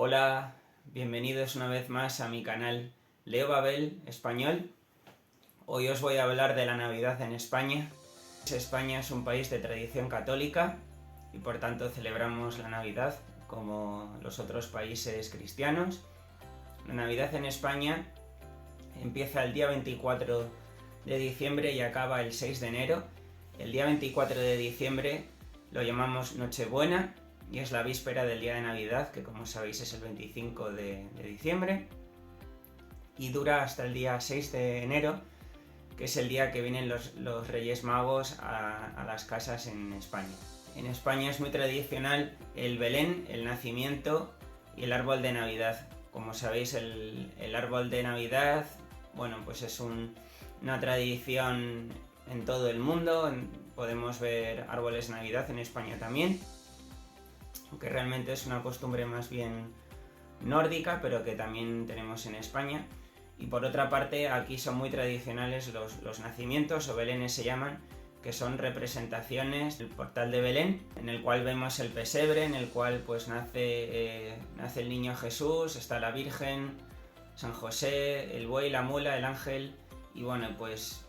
Hola, bienvenidos una vez más a mi canal Leo Babel Español. Hoy os voy a hablar de la Navidad en España. España es un país de tradición católica y por tanto celebramos la Navidad como los otros países cristianos. La Navidad en España empieza el día 24 de diciembre y acaba el 6 de enero. El día 24 de diciembre lo llamamos Nochebuena y es la víspera del día de Navidad, que como sabéis es el 25 de diciembre, y dura hasta el día 6 de enero, que es el día que vienen los Reyes Magos a las casas en España. En España es muy tradicional el Belén, el nacimiento y el árbol de Navidad. Como sabéis, el árbol de Navidad, bueno, pues es una tradición en todo el mundo. Podemos ver árboles de Navidad en España también, aunque realmente es una costumbre más bien nórdica, pero que también tenemos en España. Y por otra parte, aquí son muy tradicionales los nacimientos, o belenes se llaman, que son representaciones del portal de Belén, en el cual vemos el pesebre, en el cual pues nace el niño Jesús, está la Virgen, San José, el buey, la mula, el ángel, y bueno, pues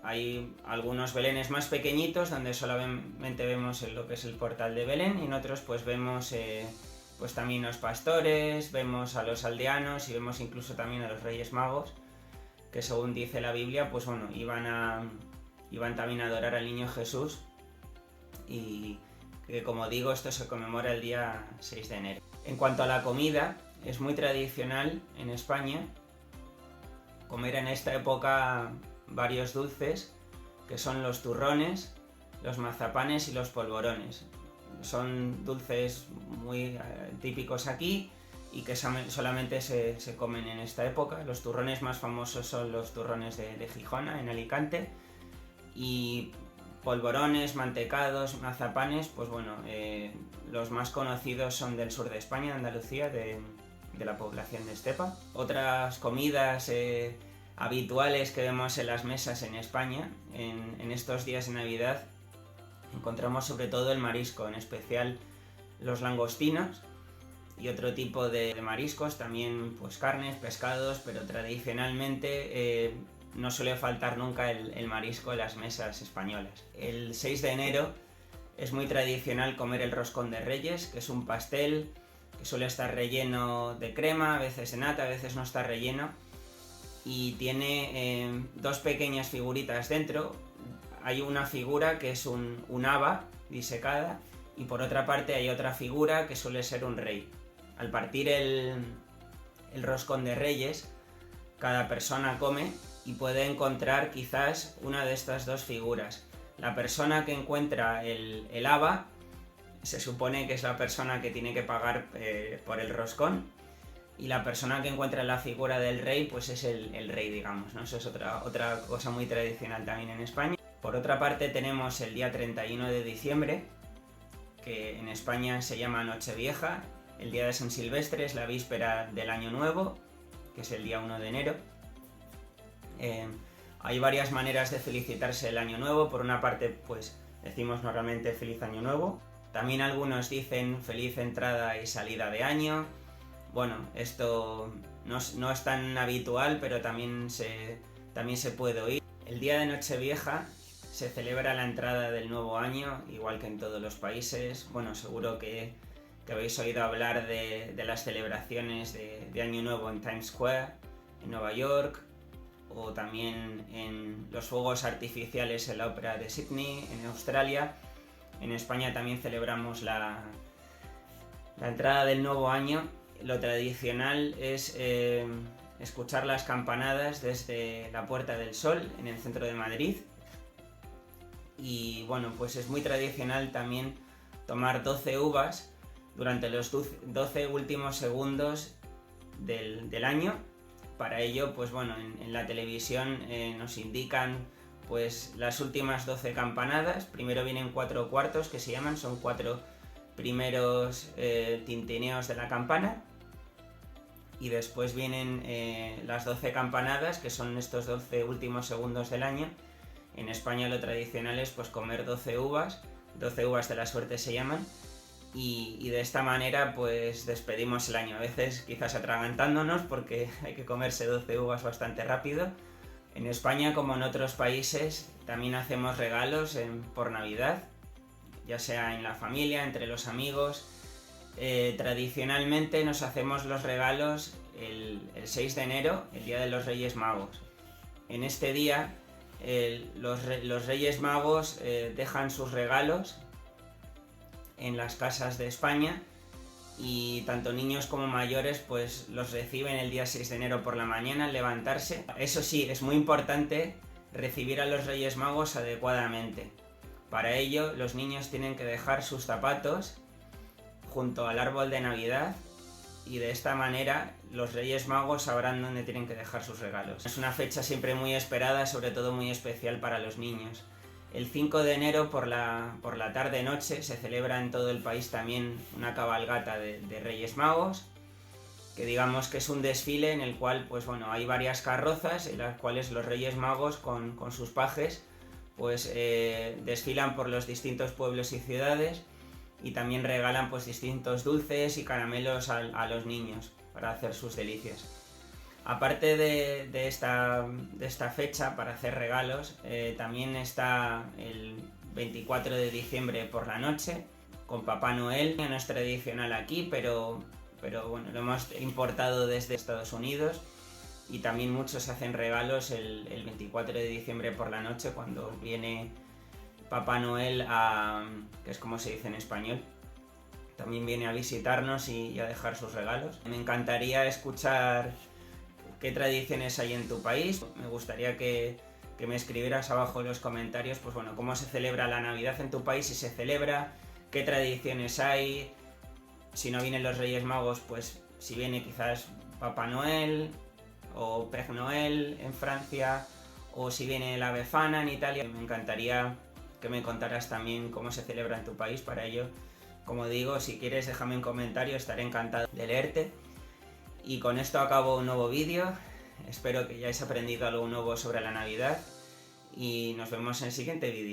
hay algunos belenes más pequeñitos donde solamente vemos lo que es el portal de Belén, y en otros pues vemos pues también los pastores, vemos a los aldeanos y vemos incluso también a los Reyes Magos, que según dice la Biblia, pues bueno, iban también a adorar al niño Jesús, y que como digo, esto se conmemora el día 6 de enero. En cuanto a la comida, es muy tradicional en España comer en esta época varios dulces, que son los turrones, los mazapanes y los polvorones. Son dulces muy típicos aquí y que solamente se comen en esta época. Los turrones más famosos son los turrones de Gijona, en Alicante, y polvorones, mantecados, mazapanes, pues bueno, los más conocidos son del sur de España, de Andalucía, de la población de Estepa. Otras comidas habituales que vemos en las mesas en España en estos días de Navidad, encontramos sobre todo el marisco, en especial los langostinos y otro tipo de mariscos, también pues carnes, pescados, pero tradicionalmente no suele faltar nunca el marisco en las mesas españolas. El 6 de enero es muy tradicional comer el roscón de Reyes, que es un pastel que suele estar relleno de crema, a veces de nata, a veces no está relleno, y tiene dos pequeñas figuritas dentro. Hay una figura que es un haba disecada, y por otra parte hay otra figura que suele ser un rey. Al partir el roscón de Reyes, cada persona come y puede encontrar quizás una de estas dos figuras. La persona que encuentra el haba se supone que es la persona que tiene que pagar por el roscón, y la persona que encuentra la figura del rey pues es el rey, digamos, ¿no? Eso es otra cosa muy tradicional también en España. Por otra parte tenemos el día 31 de diciembre, que en España se llama Nochevieja. El día de San Silvestre es la víspera del Año Nuevo, que es el día 1 de enero. Hay varias maneras de felicitarse el Año Nuevo. Por una parte, pues decimos normalmente Feliz Año Nuevo. También algunos dicen Feliz Entrada y Salida de Año. Bueno, esto no es tan habitual, pero también se puede oír. El día de Nochevieja se celebra la entrada del nuevo año, igual que en todos los países. Bueno, seguro que habéis oído hablar de las celebraciones de Año Nuevo en Times Square, en Nueva York, o también en los fuegos artificiales en la ópera de Sydney, en Australia. En España también celebramos la entrada del nuevo año. Lo tradicional es escuchar las campanadas desde la Puerta del Sol, en el centro de Madrid. Y bueno, pues es muy tradicional también tomar 12 uvas durante los 12 últimos segundos del año. Para ello, pues bueno, en la televisión nos indican pues las últimas 12 campanadas. Primero vienen 4 cuartos, que se llaman, son 4 primeros tintineos de la campana, y después vienen las 12 campanadas, que son estos 12 últimos segundos del año. En España lo tradicional es pues comer 12 uvas de la suerte se llaman, y de esta manera pues despedimos el año, a veces quizás atragantándonos porque hay que comerse 12 uvas bastante rápido. En España, como en otros países, también hacemos regalos por Navidad, ya sea en la familia, entre los amigos. Tradicionalmente nos hacemos los regalos el 6 de enero, el Día de los Reyes Magos. En este día los Reyes Magos dejan sus regalos en las casas de España y tanto niños como mayores pues los reciben el día 6 de enero por la mañana al levantarse. Eso sí, es muy importante recibir a los Reyes Magos adecuadamente. Para ello, los niños tienen que dejar sus zapatos junto al árbol de Navidad y de esta manera los Reyes Magos sabrán dónde tienen que dejar sus regalos. Es una fecha siempre muy esperada, sobre todo muy especial para los niños. El 5 de enero por la tarde-noche se celebra en todo el país también una cabalgata de Reyes Magos, que digamos que es un desfile en el cual pues, bueno, hay varias carrozas en las cuales los Reyes Magos con sus pajes pues, desfilan por los distintos pueblos y ciudades y también regalan pues, distintos dulces y caramelos a los niños para hacer sus delicias. Aparte de esta fecha para hacer regalos, también está el 24 de diciembre por la noche con Papá Noel. No es tradicional aquí, pero bueno, lo hemos importado desde Estados Unidos y también muchos hacen regalos el 24 de diciembre por la noche cuando viene Papá Noel que es como se dice en español. También viene a visitarnos y a dejar sus regalos. Me encantaría escuchar qué tradiciones hay en tu país. Me gustaría que me escribieras abajo en los comentarios, pues bueno, cómo se celebra la Navidad en tu país, si se celebra, qué tradiciones hay, si no vienen los Reyes Magos, pues si viene quizás Papá Noel o Père Noel en Francia, o si viene la Befana en Italia. Me encantaría que me contaras también cómo se celebra en tu país. Para ello, como digo, si quieres déjame un comentario, estaré encantado de leerte. Y con esto acabo un nuevo vídeo, espero que hayáis aprendido algo nuevo sobre la Navidad y nos vemos en el siguiente vídeo.